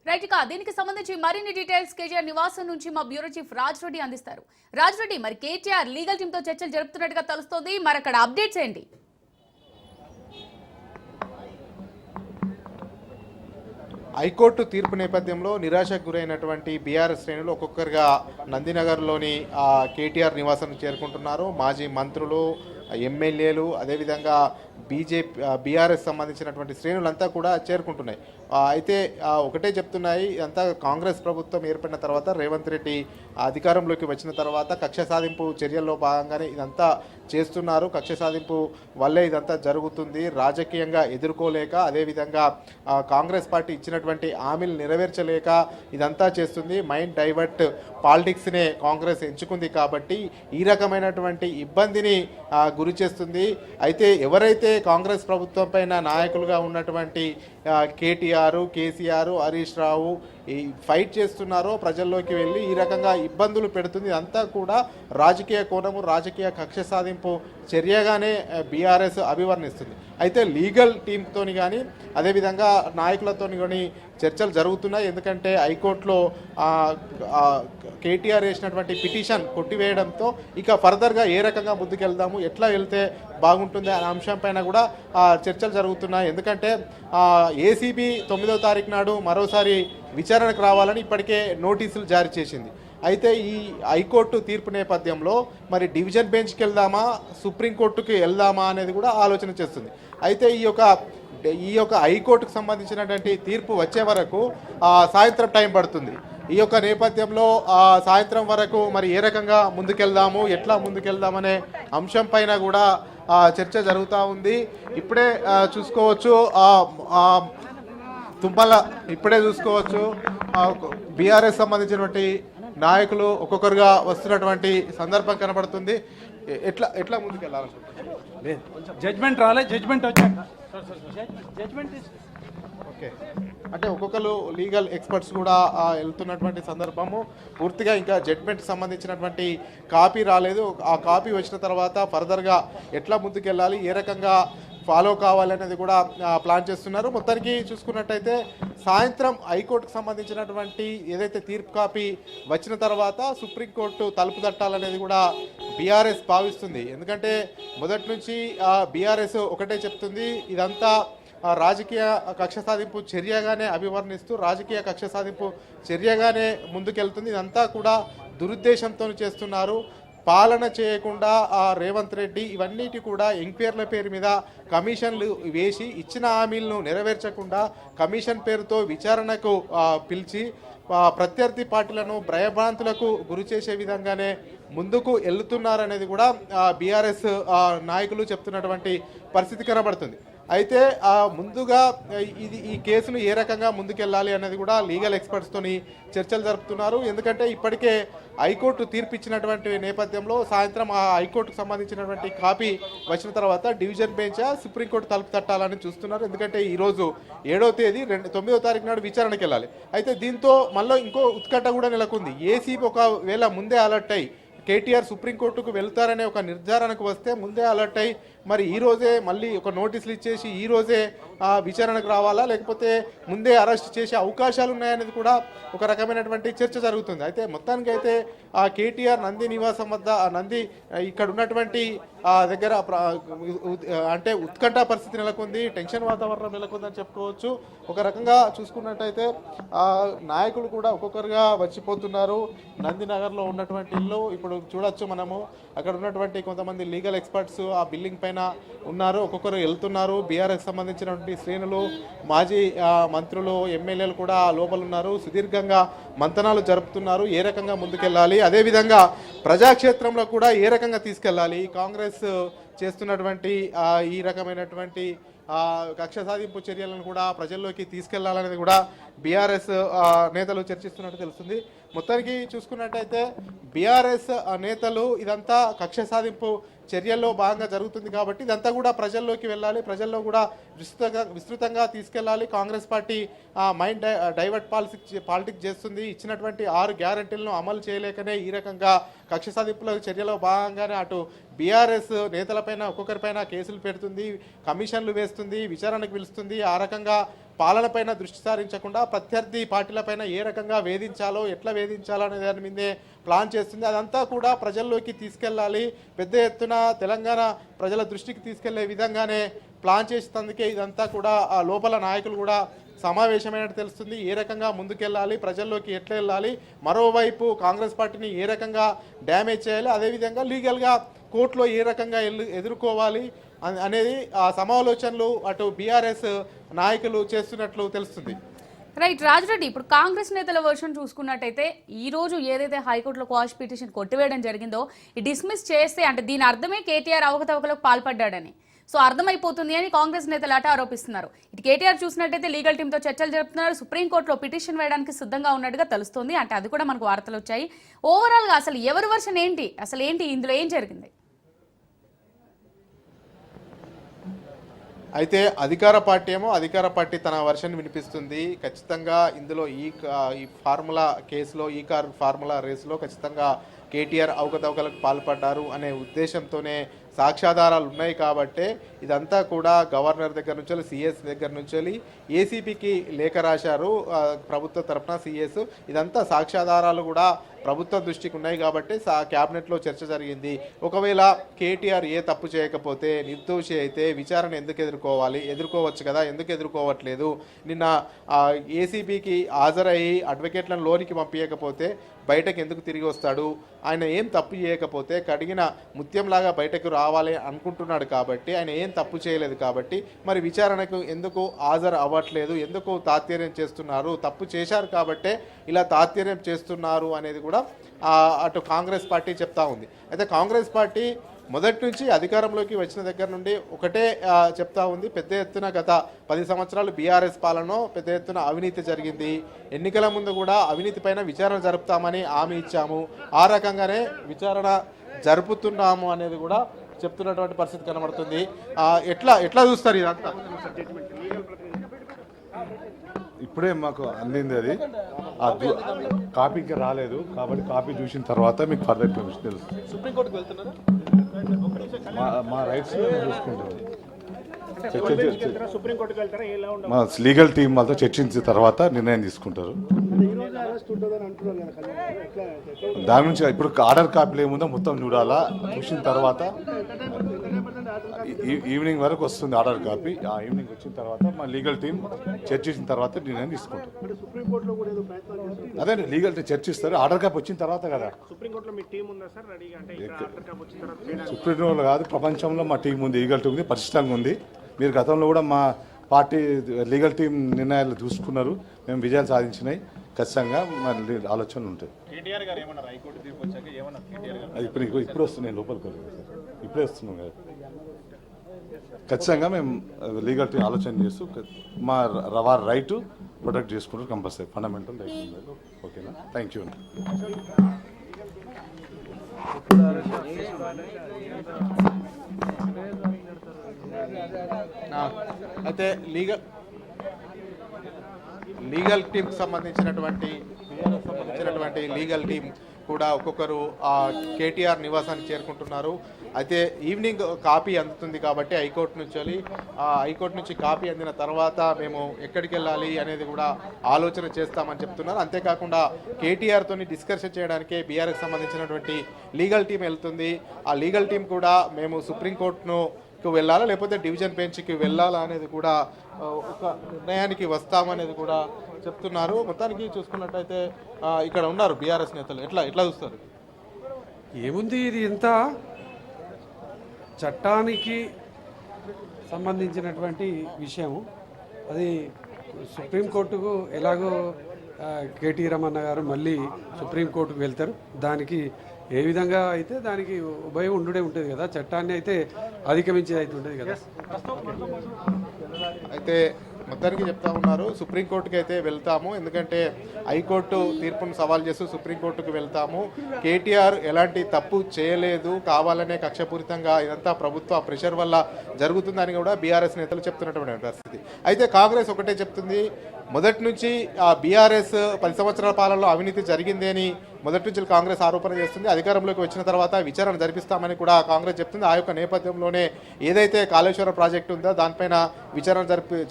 Right ఇక దీనికి సంబంధించి మరిన్ని డీటెయిల్స్ కేటీఆర్ నివాసం నుంచి మా బ్యూరో చీఫ్ రాజ్ రెడ్డి అందిస్తారు. రాజ్ రెడ్డి, మరి కేటీఆర్ లీగల్ టీమ్ తో చర్చలు జరుపుతున్నట్టుగా తెలుస్తోంది, మరి అక్కడ అప్డేట్స్ ఏంటి? హైకోర్టు తీర్పు నేపథ్యంలో నిరాశకు గురైనటువంటి బీఆర్ఎస్ శ్రేణులు ఒక్కొక్కరుగా నందినగర్లోని కేటీఆర్ నివాసానికి చేరుకుంటున్నారు. మాజీ మంత్రులు, ఎమ్మెల్యేలు, అదేవిధంగా బీఆర్ఎస్ సంబంధించినటువంటి శ్రేణులంతా కూడా చేరుకుంటున్నాయి. అయితే ఒకటే చెప్తున్నాయి, ఇదంతా కాంగ్రెస్ ప్రభుత్వం ఏర్పడిన తర్వాత రేవంత్ రెడ్డి అధికారంలోకి వచ్చిన తర్వాత కక్ష సాధింపు చర్యల్లో భాగంగానే ఇదంతా చేస్తున్నారు. కక్ష సాధింపు వల్లే ఇదంతా జరుగుతుంది. రాజకీయంగా ఎదుర్కోలేక, అదేవిధంగా కాంగ్రెస్ పార్టీ ఇచ్చినటువంటి హామీలు నెరవేర్చలేక ఇదంతా చేస్తుంది. మైండ్ డైవర్ట్ పాలిటిక్స్నే కాంగ్రెస్ ఎంచుకుంది కాబట్టి ఈ రకమైనటువంటి ఇబ్బందిని గురి చేస్తుంది. అయితే ఎవరైతే కాంగ్రెస్ ప్రభుత్వం పైన నాయకులుగా ఉన్నటువంటి కేటీఆర్, కేసీఆర్, హరీష్ రావు ఈ ఫైట్ చేస్తున్నారో ప్రజల్లోకి వెళ్ళి ఈ రకంగా ఇబ్బందులు పెడుతుంది. అంతా కూడా రాజకీయ కోణము, రాజకీయ కక్ష సాధింపు చర్యగానే బీఆర్ఎస్ అభివర్ణిస్తుంది. అయితే లీగల్ టీమ్తోని కానీ అదేవిధంగా నాయకులతో కానీ చర్చలు జరుగుతున్నాయి. ఎందుకంటే హైకోర్టులో కేటీఆర్ వేసినటువంటి పిటిషన్ కొట్టివేయడంతో ఇక ఫర్దర్గా ఏ రకంగా ముందుకెళ్దాము, ఎట్లా వెళ్తే బాగుంటుంది అనే అంశం పైన కూడా చర్చలు జరుగుతున్నాయి. ఎందుకంటే ఏసీబీ 9వ తారీఖు నాడు మరోసారి విచారణకు రావాలని ఇప్పటికే నోటీసులు జారీ చేసింది. అయితే ఈ హైకోర్టు తీర్పు నేపథ్యంలో మరి డివిజన్ బెంచ్కి వెళ్దామా, సుప్రీంకోర్టుకి వెళ్దామా అనేది కూడా ఆలోచన చేస్తుంది. అయితే ఈ యొక్క హైకోర్టుకు సంబంధించినటువంటి తీర్పు వచ్చే వరకు సాయంత్రం టైం పడుతుంది. ఈ యొక్క నేపథ్యంలో సాయంత్రం వరకు మరి ఏ రకంగా ముందుకెళ్దాము, ఎట్లా ముందుకెళ్దామనే అంశం పైన కూడా చర్చ జరుగుతూ ఉంది. ఇప్పుడే చూసుకోవచ్చు తుమ్మల, ఇప్పుడే చూసుకోవచ్చు బీఆర్ఎస్ సంబంధించినటువంటి నాయకులు ఒక్కొక్కరుగా వస్తున్నటువంటి సందర్భం కనబడుతుంది. ఎట్లా ముందుకెళ్ళాలనుకుంటున్నారు? జడ్జ్మెంట్ రాలే, జడ్జ్మెంట్ వచ్చాక ఓకే, అంటే ఒక్కొక్కరు లీగల్ ఎక్స్పర్ట్స్ కూడా వెళ్తున్నటువంటి సందర్భము. పూర్తిగా ఇంకా జడ్జ్మెంట్కి సంబంధించినటువంటి కాపీ రాలేదు. ఆ కాపీ వచ్చిన తర్వాత ఫర్దర్గా ఎట్లా ముందుకెళ్ళాలి, ఏ రకంగా ఫాలో కావాలనేది కూడా ప్లాన్ చేస్తున్నారు. మొత్తానికి చూసుకున్నట్టయితే సాయంత్రం హైకోర్టుకు సంబంధించినటువంటి ఏదైతే తీర్పు కాపీ వచ్చిన తర్వాత సుప్రీంకోర్టు తలుపు తట్టాలనేది కూడా బీఆర్ఎస్ భావిస్తుంది. ఎందుకంటే మొదటి నుంచి బీఆర్ఎస్ ఒకటే చెప్తుంది, ఇదంతా రాజకీయ కక్ష సాధింపు చర్యగానే అభివర్ణిస్తూ రాజకీయ కక్ష సాధింపు చర్యగానే ముందుకెళ్తుంది. ఇదంతా కూడా దురుద్దేశంతో చేస్తున్నారు. పాలన చేయకుండా రేవంత్ రెడ్డి ఇవన్నిటి కూడా ఎంక్వైరీల పేరు మీద కమిషన్లు వేసి ఇచ్చిన హామీలను నెరవేర్చకుండా కమిషన్ పేరుతో విచారణకు పిలిచి ప్రత్యర్థి పార్టీలను భయభ్రాంతులకు గురి చేసే విధంగానే ముందుకు వెళ్తున్నారనేది కూడా బీఆర్ఎస్ నాయకులు చెప్తున్నటువంటి పరిస్థితి కనబడుతుంది. అయితే ముందుగా ఈ కేసును ఏ రకంగా ముందుకెళ్ళాలి అనేది కూడా లీగల్ ఎక్స్పర్ట్స్తోని చర్చలు జరుపుతున్నారు. ఎందుకంటే ఇప్పటికే హైకోర్టు తీర్పు ఇచ్చినటువంటి నేపథ్యంలో సాయంత్రం ఆ హైకోర్టుకు సంబంధించినటువంటి కాపీ వచ్చిన తర్వాత డివిజన్ బెంచ్ సుప్రీంకోర్టు తలుపు తట్టాలని చూస్తున్నారు. ఎందుకంటే ఈరోజు 7వ తేదీ 9వ తారీఖు నాడు విచారణకు వెళ్ళాలి. అయితే దీంతో మళ్ళీ ఇంకో ఉత్కంఠ కూడా నెలకొంది. ఏసీబీ ఒకవేళ ముందే అలర్ట్ అయ్యి కేటీఆర్ సుప్రీంకోర్టుకు వెళ్తారనే ఒక నిర్ధారణకు వస్తే ముందే అలర్ట్ అయ్యి మరి ఈరోజే మళ్ళీ ఒక నోటీసులు ఇచ్చేసి ఈరోజే విచారణకు రావాలా, లేకపోతే ముందే అరెస్ట్ చేసే అవకాశాలు ఉన్నాయనేది కూడా ఒక రకమైనటువంటి చర్చ జరుగుతుంది. అయితే మొత్తానికి అయితే కేటీఆర్ నంది నివాసం వద్ద నంది ఇక్కడ ఉన్నటువంటి దగ్గర అంటే ఉత్కంఠ పరిస్థితి నెలకొంది, టెన్షన్ వాతావరణం నెలకొందని చెప్పుకోవచ్చు. ఒక రకంగా చూసుకున్నట్టయితే నాయకులు కూడా ఒక్కొక్కరుగా వచ్చిపోతున్నారు. నందినగర్లో ఉన్నటువంటి ఇల్లు ఇప్పుడు చూడొచ్చు మనము. అక్కడ ఉన్నటువంటి కొంతమంది లీగల్ ఎక్స్పర్ట్స్ ఆ బిల్డింగ్ పైన ఉన్నారు, ఒక్కొక్కరు వెళ్తున్నారు. బీఆర్ఎస్ సంబంధించినటువంటి శ్రేణులు, మాజీ మంత్రులు, ఎమ్మెల్యేలు కూడా లోపల ఉన్నారు. సుదీర్ఘంగా మంతనాలు జరుపుతున్నారు, ఏ రకంగా ముందుకెళ్ళాలి, అదేవిధంగా ప్రజాక్షేత్రంలో కూడా ఏ రకంగా తీసుకెళ్ళాలి, కాంగ్రెస్ చేస్తున్నటువంటి ఈ రకమైనటువంటి కక్ష సాధింపు చర్యలను కూడా ప్రజల్లోకి తీసుకెళ్లాలనేది కూడా బీఆర్ఎస్ నేతలు చర్చిస్తున్నట్టు తెలుస్తుంది. మొత్తానికి చూసుకున్నట్టయితే బీఆర్ఎస్ నేతలు ఇదంతా కక్ష సాధింపు చర్యల్లో భాగంగా జరుగుతుంది కాబట్టి ఇదంతా కూడా ప్రజల్లోకి వెళ్ళాలి, ప్రజల్లో కూడా విస్తృతంగా తీసుకెళ్లాలి. Congress party mind divert politics చేస్తుంది. ఇచ్చినటువంటి 6 గ్యారంటీలను అమలు చేయలేకనే ఈ రకంగా కక్ష సాధింపుల చర్యలో భాగంగానే అటు బీఆర్ఎస్ నేతలపైన ఒక్కొక్కరిపైన కేసులు పెడుతుంది, కమిషన్లు వేస్తుంది, విచారణకు పిలుస్తుంది. ఆ రకంగా పాలనపైన దృష్టి సారించకుండా ప్రత్యర్థి పార్టీలపైన ఏ రకంగా వేధించాలో ఎట్లా వేధించాలో అనే దాని మీదే ప్లాన్ చేస్తుంది. అదంతా కూడా ప్రజల్లోకి తీసుకెళ్ళాలి, పెద్ద ఎత్తున తెలంగాణ ప్రజల దృష్టికి తీసుకెళ్లే విధంగానే ప్లాన్ చేసేందుకే ఇదంతా కూడా ఆ లోపల నాయకులు కూడా సమావేశమైనట్టు తెలుస్తుంది. ఏ రకంగా ముందుకెళ్ళాలి, ప్రజల్లోకి ఎట్లా వెళ్ళాలి, మరోవైపు కాంగ్రెస్ పార్టీని ఏ రకంగా డ్యామేజ్ చేయాలి, అదేవిధంగా లీగల్గా కోర్టులో ఏ రకంగా ఎదుర్కోవాలి అనేది ఆ సమాలోచనలు అటు బీఆర్ఎస్ నాయకులు చేస్తున్నట్లు తెలుస్తుంది. రైట్ రాజరెడ్డి, ఇప్పుడు కాంగ్రెస్ నేతల వర్షన్ చూసుకున్నట్టయితే ఈ రోజు ఏదైతే హైకోర్టులో క్వాష్ పిటిషన్ కొట్టివేయడం జరిగిందో డిస్మిస్ చేస్తే అంటే దీని అర్థమే కేటీఆర్ అవకతవకలకు పాల్పడ్డాడని సో అర్థమైపోతుంది అని కాంగ్రెస్ నేతలు అట ఆరోపిస్తున్నారు. ఇటు కేటీఆర్ చూసినట్టయితే లీగల్ టీంతో చర్చలు జరుపుతున్నారు, సుప్రీంకోర్టులో పిటిషన్ వేయడానికి సిద్ధంగా ఉన్నట్టుగా తెలుస్తుంది. అంటే అది కూడా మనకు వార్తలు వచ్చాయి. ఓవరాల్గా అసలు ఎవరి వర్షన్ ఏంటి, అసలు ఏంటి ఇందులో ఏం జరిగింది? అయితే అధికార పార్టీ తన వర్షన్ వినిపిస్తుంది. ఖచ్చితంగా ఇందులో ఈ ఫార్ములా కేసులో ఈ కార్ ఫార్ములా రేసులో ఖచ్చితంగా కేటీఆర్ అవకతవకలకు పాల్పడ్డారు అనే ఉద్దేశంతోనే సాక్ష్యాధారాలు ఉన్నాయి కాబట్టే ఇదంతా కూడా గవర్నర్ దగ్గర నుంచి సిఎస్ దగ్గర నుంచి ఏసీపీకి లేఖ రాశారు ప్రభుత్వ తరఫున సిఎస్. ఇదంతా సాక్ష్యాధారాలు కూడా ప్రభుత్వం దృష్టికి ఉన్నాయి కాబట్టి క్యాబినెట్లో చర్చ జరిగింది. ఒకవేళ కేటీఆర్ ఏ తప్పు చేయకపోతే నిర్దోషి అయితే విచారణ ఎందుకు ఎదుర్కోవచ్చు కదా, ఎందుకు ఎదుర్కోవట్లేదు? నిన్న ఏసీబీకి హాజరయ్యి అడ్వకేట్లను లోనికి పంపించకపోతే బయటకు ఎందుకు తిరిగి వస్తాడు? ఆయన ఏం తప్పు చేయకపోతే కడిగిన ముత్యంలాగా బయటకు రావాలి అనుకుంటున్నాడు కాబట్టి ఆయన ఏం తప్పు చేయలేదు కాబట్టి మరి విచారణకు ఎందుకు హాజరు అవ్వట్లేదు, ఎందుకు తాత్పర్యం చేస్తున్నారు? తప్పు చేశారు కాబట్టే ఇలా తాత్పర్యం చేస్తున్నారు అనేది కూడా అటు కాంగ్రెస్ పార్టీ చెప్తా ఉంది. అయితే కాంగ్రెస్ పార్టీ మొదటి నుంచి అధికారంలోకి వచ్చిన దగ్గర నుండి ఒకటే చెప్తా ఉంది, పెద్ద ఎత్తున గత 10 సంవత్సరాలు బీఆర్ఎస్ పాలనలో పెద్ద ఎత్తున అవినీతి జరిగింది, ఎన్నికల ముందు కూడా అవినీతి పైన విచారణ జరుపుతామని హామీ ఇచ్చాము, ఆ రకంగానే విచారణ జరుపుతున్నాము అనేది కూడా చెప్తున్నటువంటి పరిస్థితి కనబడుతుంది. ఎట్లా చూస్తారు ఇదంతా? ఇప్పుడే మాకు అందింది అది, కాపీ ఇంకా రాలేదు కాబట్టి కాపీ చూసిన తర్వాత మీకు ఫర్దర్ ఇన్ఫర్మేషన్ తెలుస్తుంది. సుప్రీంకోర్టుకు వెళ్తున్నారా? మా రైట్స్ చూసుకుంటాం. మా లీగల్ టీం వాళ్ళతో చర్చించిన తర్వాత నిర్ణయం తీసుకుంటారు. దాని నుంచి ఇప్పుడు ఆర్డర్ కాపీలు ఏముందో మొత్తం చూడాలా, చూసిన తర్వాత ఈవినింగ్ వరకు వస్తుంది ఆర్డర్ కాపీ. ఆ ఈవినింగ్ వచ్చిన తర్వాత మా లీగల్ టీం చర్చించిన తర్వాత నిర్ణయం తీసుకుంటారు. అదే లీగల్ టీం చర్చిస్తారు, ఆర్డర్ కాపీ వచ్చిన తర్వాత కదా. సుప్రీంకోర్టులో కాదు, ప్రపంచంలో మా టీం ఉంది, లీగల్ టీం ఉంది, పరిశుభ్రంగా ఉంది. మీరు గతంలో కూడా మా పార్టీ లీగల్ టీం నిర్ణయాలు చూసుకున్నారు, మేము విజయాలు సాధించినాయి. ఖచ్చితంగా మళ్ళీ ఆలోచనలు ఉంటాయి. అది ఇప్పుడు వస్తున్నాయి, లోపలికి ఇప్పుడే వస్తున్నాం కదా. ఖచ్చితంగా మేము లీగల్ టీం ఆలోచన చేస్తూ మా వారి రైట్ ప్రొటెక్ట్ చేసుకుంటూ కంపల్సరీ ఫండమెంటల్ రైట్. ఓకేనా? Thank you. అయితే లీగల్ టీంకి సంబంధించినటువంటి లీగల్ టీం కూడా ఒక్కొక్కరు కేటీఆర్ నివాసానికి చేరుకుంటున్నారు. అయితే ఈవినింగ్ కాపీ అందుతుంది కాబట్టి హైకోర్టు నుంచి కాపీ అందిన తర్వాత మేము ఎక్కడికి వెళ్ళాలి అనేది కూడా ఆలోచన చేస్తామని చెప్తున్నారు. అంతేకాకుండా కేటీఆర్తో డిస్కషన్ చేయడానికే బీఆర్ఎస్ సంబంధించినటువంటి లీగల్ టీం వెళ్తుంది. ఆ లీగల్ టీం కూడా మేము సుప్రీంకోర్టును వెళ్ళాలా లేకపోతే డివిజన్ బెంచ్కి వెళ్ళాలా అనేది కూడా ఒక నిర్ణయానికి వస్తామనేది కూడా చెప్తున్నారు. మొత్తానికి చూసుకున్నట్టయితే ఇక్కడ ఉన్నారు బీఆర్ఎస్ నేతలు. ఎట్లా చూస్తారు? ఏముంది, ఇది ఎంత చట్టానికి సంబంధించినటువంటి విషయం. అది సుప్రీంకోర్టుకు ఎలాగో కేటీ రమణ గారు మళ్ళీ సుప్రీంకోర్టుకు వెళ్తారు. దానికి ఏ విధంగా అయితే దానికి ఉభయం ఉంటుంది కదా, చట్టాన్ని అయితే అధిగమించేది అయితే ఉంటుంది కదా. అయితే మొత్తానికి చెప్తా ఉన్నారు సుప్రీంకోర్టుకి అయితే వెళ్తాము, ఎందుకంటే హైకోర్టు తీర్పును సవాల్ చేస్తూ సుప్రీంకోర్టుకు వెళ్తాము. కేటీఆర్ ఎలాంటి తప్పు చేయలేదు, కావాలనే కక్షపూరితంగా ఇదంతా ప్రభుత్వ ప్రెషర్ వల్ల జరుగుతుందని కూడా బీఆర్ఎస్ నేతలు చెప్తున్నటువంటి పరిస్థితి. అయితే కాంగ్రెస్ ఒకటే చెప్తుంది, మొదటి నుంచి బీఆర్ఎస్ 10 సంవత్సరాల పాలనలో అవినీతి జరిగింది అని మొదటి నుంచి కాంగ్రెస్ ఆరోపణ చేస్తుంది. అధికారంలోకి వచ్చిన తర్వాత విచారణ జరిపిస్తామని కూడా కాంగ్రెస్ చెప్తుంది. ఆ యొక్క నేపథ్యంలోనే ఏదైతే కాళేశ్వరం ప్రాజెక్టు ఉందో దానిపైన విచారణ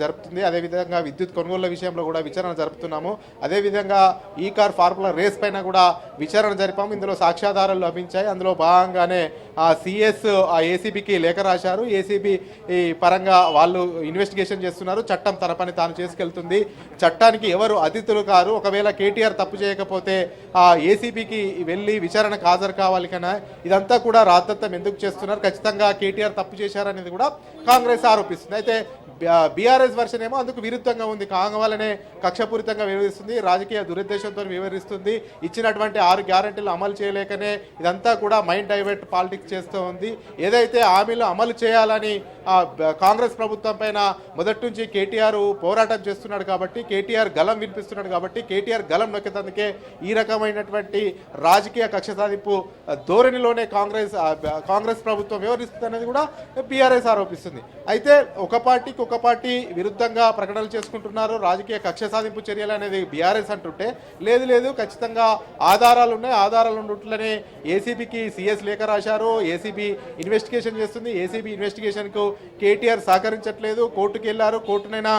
జరుపుతుంది. అదేవిధంగా విద్యుత్ కొనుగోళ్ల విషయంలో కూడా విచారణ జరుపుతున్నాము. అదేవిధంగా ఈ కార్ ఫార్ములా రేస్ పైన కూడా విచారణ జరిపాము. ఇందులో సాక్ష్యాధారాలు లభించాయి. అందులో భాగంగానే సిఎస్ ఏసీబీకి లేఖ రాశారు. ఏసీబీ పరంగా వాళ్ళు ఇన్వెస్టిగేషన్ చేస్తున్నారు. చట్టం తన పని తాను చేసుకెళ్తుంది. చట్టానికి ఎవరు అతిథులు కారు. ఒకవేళ కేటీఆర్ తప్పు చేయకపోతే ఏసీబీకి వెళ్ళి విచారణకు హాజరు కావాలి కన్నా ఇదంతా కూడా రాద్ధాంతం ఎందుకు చేస్తున్నారు, ఖచ్చితంగా కేటీఆర్ తప్పు చేశారనేది కూడా కాంగ్రెస్ ఆరోపిస్తుంది. అయితే బీఆర్ఎస్ వర్షన్ ఏమో అందుకు విరుద్ధంగా ఉంది. కావాలనే కక్షపూరితంగా వివరిస్తుంది, రాజకీయ దురుద్దేశంతో వివరిస్తుంది. ఇచ్చినటువంటి 6 గ్యారెంటీలు అమలు చేయలేకనే ఇదంతా కూడా మైండ్ డైవర్ట్ పాలిటిక్స్ చేస్తూ ఉంది. ఏదైతే హామీలు అమలు చేయాలని కాంగ్రెస్ ప్రభుత్వం పైన మొదటి నుంచి కేటీఆర్ పోరాటం చేస్తున్నాడు కాబట్టి, కేటీఆర్ గలం వినిపిస్తున్నాడు కాబట్టి, కేటీఆర్ గలం నొక్కేందుకే ఈ రకమైనటువంటి రాజకీయ కక్ష సాధింపు ధోరణిలోనే కాంగ్రెస్ ప్రభుత్వం వ్యవహరిస్తుంది అనేది కూడా బీఆర్ఎస్ ఆరోపిస్తుంది. అయితే ఒక పార్టీ విరుద్ధంగా ప్రకటనలు చేసుకుంటున్నారు. రాజకీయ కక్ష సాధింపు చర్యలు అనేది బీఆర్ఎస్ అంటుంటే లేదు ఖచ్చితంగా ఆధారాలు ఉన్నాయి. ఆధారాలు ఉన్నట్లనే ఏసీబీకి సిఎస్ లేఖ రాశారు. ఏసీబీ ఇన్వెస్టిగేషన్ చేస్తుంది. ఏసీబీ ఇన్వెస్టిగేషన్కు కేటీఆర్ సహకరించట్లేదు. కోర్టుకు వెళ్ళారు. కోర్టునైనా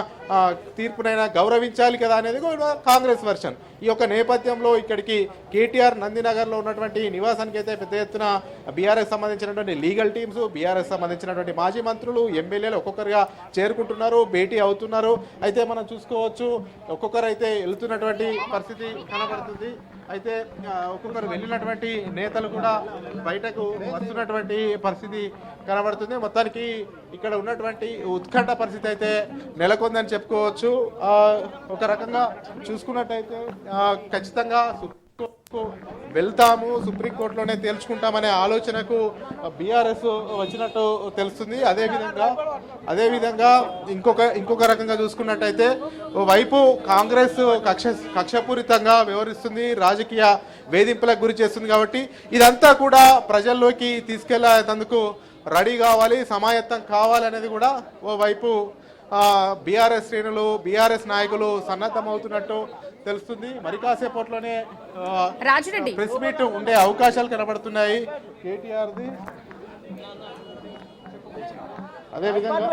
తీర్పునైనా గౌరవించాలి కదా అనేది కూడా కాంగ్రెస్ వర్షన్. ఈ యొక్క నేపథ్యంలో ఇక్కడికి కేటీఆర్ నందినగర్లో ఉన్నటువంటి నివాసానికి అయితే పెద్ద ఎత్తున బీఆర్ఎస్ సంబంధించినటువంటి లీగల్ టీమ్స్, బీఆర్ఎస్ సంబంధించినటువంటి మాజీ మంత్రులు, ఎమ్మెల్యేలు ఒక్కొక్కరుగా చేరుకుంటున్నారు, భేటీ అవుతున్నారు. అయితే మనం చూసుకోవచ్చు ఒక్కొక్కరు అయితే వెళ్తున్నటువంటి పరిస్థితి కనబడుతుంది. అయితే ఒక్కొక్కరు వెళ్ళినటువంటి నేతలు కూడా బయటకు వస్తున్నటువంటి పరిస్థితి కనబడుతుంది. మొత్తానికి ఇక్కడ ఉన్నటువంటి ఉత్కంఠ పరిస్థితి అయితే నెలకొందని చెప్పుకోవచ్చు. ఒక రకంగా చూసుకున్నట్టయితే ఖచ్చితంగా వెళ్తాము, సుప్రీంకోర్టులోనే తేల్చుకుంటామనే ఆలోచనకు బీఆర్ఎస్ వచ్చినట్టు తెలుస్తుంది. అదేవిధంగా ఇంకొక రకంగా చూసుకున్నట్టయితే వైపు కాంగ్రెస్ కక్షపూరితంగా వ్యవహరిస్తుంది, రాజకీయ వేధింపులకు గురి చేస్తుంది. కాబట్టి ఇదంతా కూడా ప్రజల్లోకి తీసుకెళ్లేందుకు రెడీ కావాలి, సమాయత్తం కావాలి అనేది కూడా ఓవైపు బీఆర్ఎస్ శ్రేణులు, బీఆర్ఎస్ నాయకులు సన్నద్ధమవుతున్నట్టు తెలుస్తుంది. మరి కాసేపట్లోనే రాజిరెడ్డి ప్రెస్ మీట్ ఉండే అవకాశాలు కనబడుతున్నాయి కేటీఆర్ది. అదేవిధంగా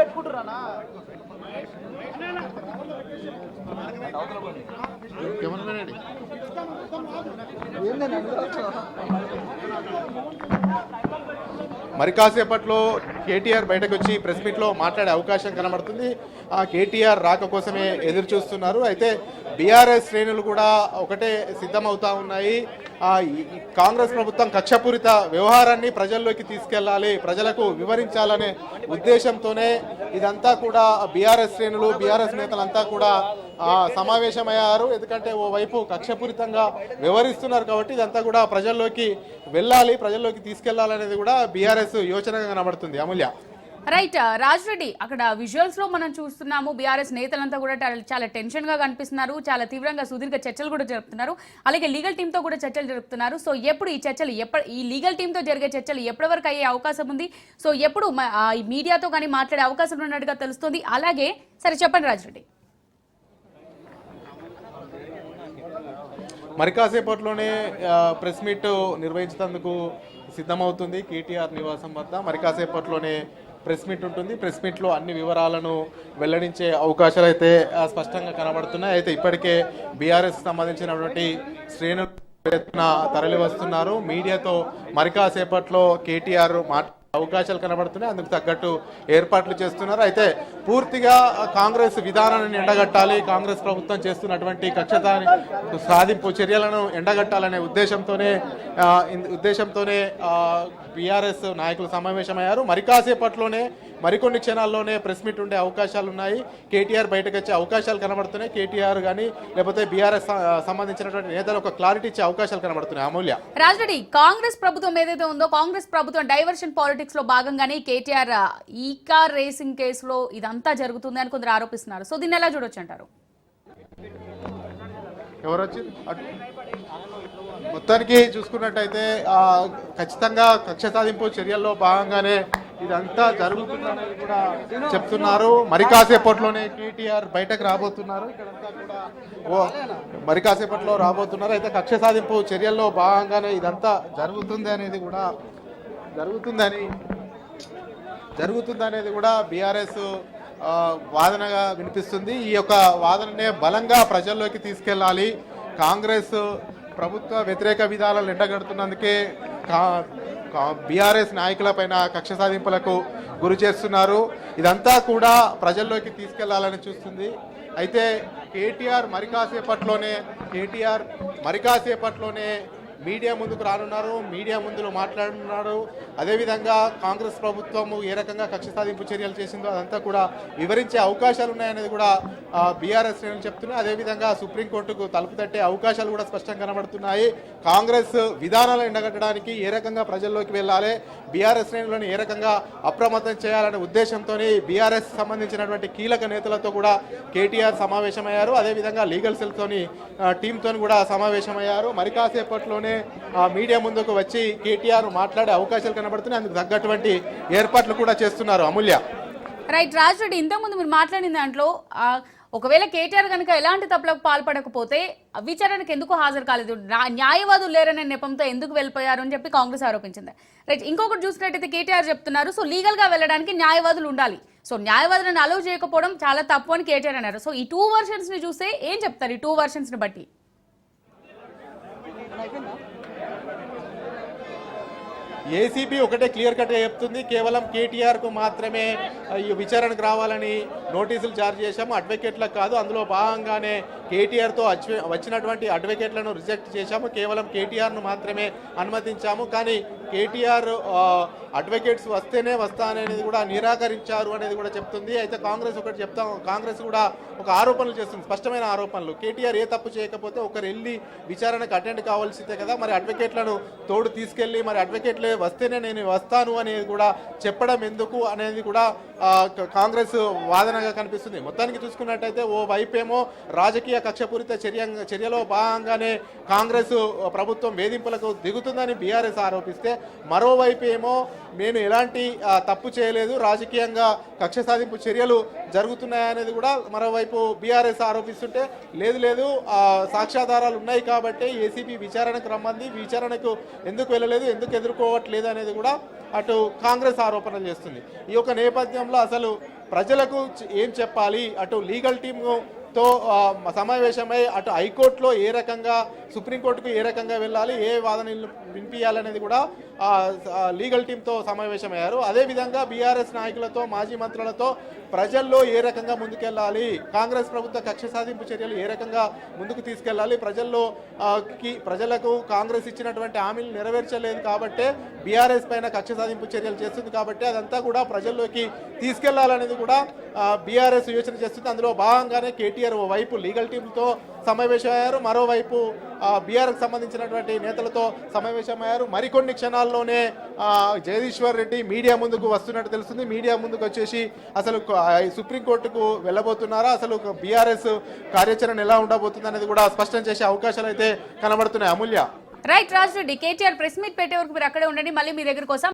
మరి కాసేపట్లో కేటీఆర్ బయటకు వచ్చి ప్రెస్ మీట్లో మాట్లాడే అవకాశం కనబడుతుంది. ఆ కేటీఆర్ రాక కోసమే ఎదురు చూస్తున్నారు. అయితే బీఆర్ఎస్ శ్రేణులు కూడా ఒకటే సిద్ధమవుతా ఉన్నాయి. కాంగ్రెస్ ప్రభుత్వం కక్షపూరిత వ్యవహారాన్ని ప్రజల్లోకి తీసుకెళ్లాలి, ప్రజలకు వివరించాలనే ఉద్దేశంతోనే ఇదంతా కూడా బీఆర్ఎస్ శ్రేణులు, బీఆర్ఎస్ నేతలంతా కూడా సమావేశమయ్యారు. ఎందుకంటే ఓవైపు కక్షపూరితంగా వ్యవహరిస్తున్నారు కాబట్టి ఇదంతా కూడా ప్రజల్లోకి వెళ్ళాలి, ప్రజల్లోకి తీసుకెళ్లాలనేది కూడా బీఆర్ఎస్ యోచనగా కనబడుతుంది. అమూల్య. రైట్ రాజిరెడ్డి, అక్కడ విజువల్స్ లో మనం చూస్తున్నాము బీఆర్ఎస్ నేతలంతా కూడా చాలా టెన్షన్ గా కనిపిస్తున్నారు, చాలా తీవ్రంగా సుదీర్ఘ చర్చలు కూడా జరుపుతున్నారు, అలాగే లీగల్ టీమ్ తో కూడా చర్చలు జరుపుతున్నారు. సో ఎప్పుడు ఈ చర్చలు ఈ లీగల్ టీమ్ తో జరిగే చర్చలు ఎప్పటి వరకు అయ్యే అవకాశం ఉంది? సో ఎప్పుడు మీడియాతో కానీ మాట్లాడే అవకాశం ఉన్నట్టుగా తెలుస్తుంది. అలాగే సరే చెప్పండి రాజిరెడ్డి. మరి కాసేపట్లోనే ప్రెస్ మీట్ నిర్వహించేందుకు సిద్ధమవుతుంది కేటీఆర్ నివాసం వద్ద. మరి కాసేపట్లోనే ప్రెస్ మీట్ ఉంటుంది. ప్రెస్ మీట్లో అన్ని వివరాలను వెల్లడించే అవకాశాలు అయితే స్పష్టంగా కనబడుతున్నాయి. అయితే ఇప్పటికే బీఆర్ఎస్ సంబంధించినటువంటి శ్రేణులు తరలి వస్తున్నారు. మీడియాతో మరి కాసేపట్లో కేటీఆర్ అవకాశాలు కనబడుతున్నాయి. అందుకు తగ్గట్టు ఏర్పాట్లు చేస్తున్నారు. అయితే పూర్తిగా కాంగ్రెస్ విధానాన్ని ఎండగట్టాలి, కాంగ్రెస్ ప్రభుత్వం చేస్తున్నటువంటి కక్షతాని సాధింపు చర్యలను ఎండగట్టాలనే ఉద్దేశంతోనే బీఆర్ఎస్ నాయకులు సమావేశమయ్యారు. మరి కాసేపట్లోనే మరికొన్ని క్షణాల్లోనే ప్రెస్ మీట్ ఉండే అవకాశాలు ఉన్నాయి. కేటీఆర్ బయటకు వచ్చే అవకాశాలు కనబడుతున్నాయి. కేటీఆర్ కానీ లేకపోతే బీఆర్ఎస్ సంబంధించినటువంటి నేతలు ఒక క్లారిటీ ఇచ్చే అవకాశాలు కనబడుతున్నాయి. అమూల్య. రాజరెడ్డి, కాంగ్రెస్ ప్రభుత్వం ఏదైతే ఉందో కాంగ్రెస్ ప్రభుత్వం డైవర్షన్ పాలిటిక్స్ లో భాగంగానే కేటీఆర్ ఈ కార్ రేసింగ్ కేసులో ఇదంతా జరుగుతుంది అని కొందరు ఆరోపిస్తున్నారు. సో దీన్ని ఎలా చూడొచ్చు అంటారు? మొత్తానికి చూసుకున్నట్టయితే ఖచ్చితంగా కక్ష సాధింపు చర్యల్లో భాగంగానే ఇదంతా జరుగుతుందనేది కూడా చెప్తున్నారు. మరి కాసేపట్లోనే కేటీఆర్ బయటకు రాబోతున్నారు. ఇక్కడంతా కూడా మరి కాసేపట్లో రాబోతున్నారు. అయితే కక్ష సాధింపు చర్యల్లో భాగంగానే ఇదంతా జరుగుతుంది అనేది కూడా బీఆర్ఎస్ వాదనగా వినిపిస్తుంది. ఈ యొక్క వాదననే బలంగా ప్రజల్లోకి తీసుకెళ్ళాలి. కాంగ్రెస్ ప్రభుత్వ వ్యతిరేక విధానాలు ఎండగడుతున్నందుకే బీఆర్ఎస్ నాయకులపైన కక్ష సాధింపులకు గురి చేస్తున్నారు. ఇదంతా కూడా ప్రజల్లోకి తీసుకెళ్లాలని చూస్తుంది. అయితే కేటీఆర్ మరి కాసేపట్లోనే మీడియా ముందుకు రానున్నారు, మీడియా ముందు మాట్లాడుతున్నారు. అదేవిధంగా కాంగ్రెస్ ప్రభుత్వము ఏ రకంగా కక్ష సాధింపు చర్యలు చేసిందో అదంతా కూడా వివరించే అవకాశాలు ఉన్నాయనేది కూడా బీఆర్ఎస్ శ్రేణులు చెప్తున్నాయి. అదేవిధంగా సుప్రీంకోర్టుకు తలుపు తట్టే అవకాశాలు కూడా స్పష్టంగా కనబడుతున్నాయి. కాంగ్రెస్ విధానాలు ఎండగట్టడానికి ఏ రకంగా ప్రజల్లోకి వెళ్ళాలి, బీఆర్ఎస్ శ్రేణులను ఏ రకంగా అప్రమత్తం చేయాలనే ఉద్దేశంతో బీఆర్ఎస్ సంబంధించినటువంటి కీలక నేతలతో కూడా కేటీఆర్ సమావేశమయ్యారు. అదేవిధంగా లీగల్ సెల్తోని టీంతో కూడా సమావేశమయ్యారు. మరి కాసేపట్లోనే మీడియా ముందుకు వచ్చి కేటీఆర్ మాట్లాడే అవకాశాలు కనబడుతున్నాయి. అందుకు తగ్గటువంటి ఏర్పాట్లు కూడా చేస్తున్నారు. అమూల్య. రైట్ రాజరెడ్డి, ఇంతకుముందు మీరు మాట్లాడిన దాంట్లో ఒకవేళ కేటీఆర్ కనుక ఎలాంటి తప్పులకు పాల్పడకపోతే విచారణకు ఎందుకు హాజరు కాలేదు, న్యాయవాదులు లేరనే నెపంతో ఎందుకు వెళ్ళిపోయారు అని చెప్పి కాంగ్రెస్ ఆరోపించింది. రైట్, ఇంకొకటి చూసినట్టయితే కేటీఆర్ చెప్తున్నారు, సో లీగల్ గా వెళ్ళడానికి న్యాయవాదులు ఉండాలి, సో న్యాయవాదులను అలౌ చేయకపోవడం చాలా తప్పు అని కేటీఆర్ అన్నారు. సో ఈ 2 వర్షన్స్ ని చూస్తే ఏం చెప్తారు? ఈ 2 వర్షన్స్ ని బట్టి ఏసీబీ ఒకటే క్లియర్ కట్గా చెప్తుంది, కేవలం కేటీఆర్కు మాత్రమే ఈ విచారణకు రావాలని నోటీసులు జారీ చేశాము, అడ్వకేట్లకు కాదు. అందులో భాగంగానే కేటీఆర్తో వచ్చినటువంటి అడ్వకేట్లను రిజెక్ట్ చేశాము, కేవలం కేటీఆర్ను మాత్రమే అనుమతించాము. కానీ కేటీఆర్ అడ్వకేట్స్ వస్తేనే వస్తాననేది కూడా నిరాకరించారు అనేది కూడా చెప్తుంది. అయితే కాంగ్రెస్ ఒకటి చెప్తాం, కాంగ్రెస్ కూడా ఒక ఆరోపణలు చేస్తుంది, స్పష్టమైన ఆరోపణలు. కేటీఆర్ ఏ తప్పు చేయకపోతే ఒకరు వెళ్ళి విచారణకు అటెండ్ కావాల్సిందే కదా, మరి అడ్వకేట్లను తోడు తీసుకెళ్ళి మరి అడ్వకేట్లే వస్తేనే నేను వస్తాను అనేది కూడా చెప్పడం ఎందుకు అనేది కూడా కాంగ్రెస్ వాదనగా కనిపిస్తుంది. మొత్తానికి చూసుకున్నట్టయితే ఓ వైపేమో రాజకీయ కక్షపూరిత చర్యలో భాగంగానే కాంగ్రెస్ ప్రభుత్వం వేధింపులకు దిగుతుందని బీఆర్ఎస్ ఆరోపిస్తే, మరోవైపు ఏమో నేను ఎలాంటి తప్పు చేయలేదు, రాజకీయంగా కక్ష సాధింపు చర్యలు జరుగుతున్నాయనేది కూడా మరోవైపు బీఆర్ఎస్ ఆరోపిస్తుంటే, లేదు సాక్ష్యాధారాలు ఉన్నాయి కాబట్టి ఏసీబీ విచారణకు రమ్మంది, విచారణకు ఎందుకు వెళ్ళలేదు, ఎందుకు ఎదుర్కోవట్లేదు అనేది కూడా అటు కాంగ్రెస్ ఆరోపణలు చేస్తుంది. ఈ యొక్క నేపథ్యంలో అసలు ప్రజలకు ఏం చెప్పాలి, అటు లీగల్ టీమ్తో సమావేశమై అటు హైకోర్టులో ఏ రకంగా, సుప్రీంకోర్టుకు ఏ రకంగా వెళ్ళాలి, ఏ వాదనలు వినిపించాలనేది కూడా లీగల్ టీంతో సమావేశమయ్యారు. అదేవిధంగా బీఆర్ఎస్ నాయకులతో, మాజీ మంత్రులతో ప్రజల్లో ఏ రకంగా ముందుకెళ్ళాలి, కాంగ్రెస్ ప్రభుత్వ కక్ష సాధింపు చర్యలు ఏ రకంగా ముందుకు తీసుకెళ్ళాలి, ప్రజలకు కాంగ్రెస్ ఇచ్చినటువంటి హామీలు నెరవేర్చలేదు కాబట్టే బీఆర్ఎస్ పైన కక్ష సాధింపు చర్యలు చేస్తుంది కాబట్టి అదంతా కూడా ప్రజల్లోకి తీసుకెళ్లాలనేది కూడా బీఆర్ఎస్ యోచన చేస్తుంది. అందులో భాగంగానే కేటీఆర్ ఓ వైపు లీగల్ టీంతో సమావేశమయ్యారు, మరోవైపు బీఆర్ఎస్ సంబంధించినటువంటి నేతలతో సమావేశమయ్యారు. మరికొన్ని క్షణాల్లోనే జగదీశ్వర్ రెడ్డి మీడియా ముందుకు వస్తున్నట్టు తెలుస్తుంది. మీడియా ముందుకు వచ్చేసి అసలు సుప్రీంకోర్టుకు వెళ్ళబోతున్నారా, అసలు బీఆర్ఎస్ కార్యాచరణ ఎలా ఉండబోతుంది అనేది కూడా స్పష్టం చేసే అవకాశాలు అయితే కనబడుతున్నాయి. Amulya. Right Rajareddy, KTR press meet పెట్టే వరకు మీరు అక్కడే ఉండండి, మళ్ళీ మీ దగ్గర కోసం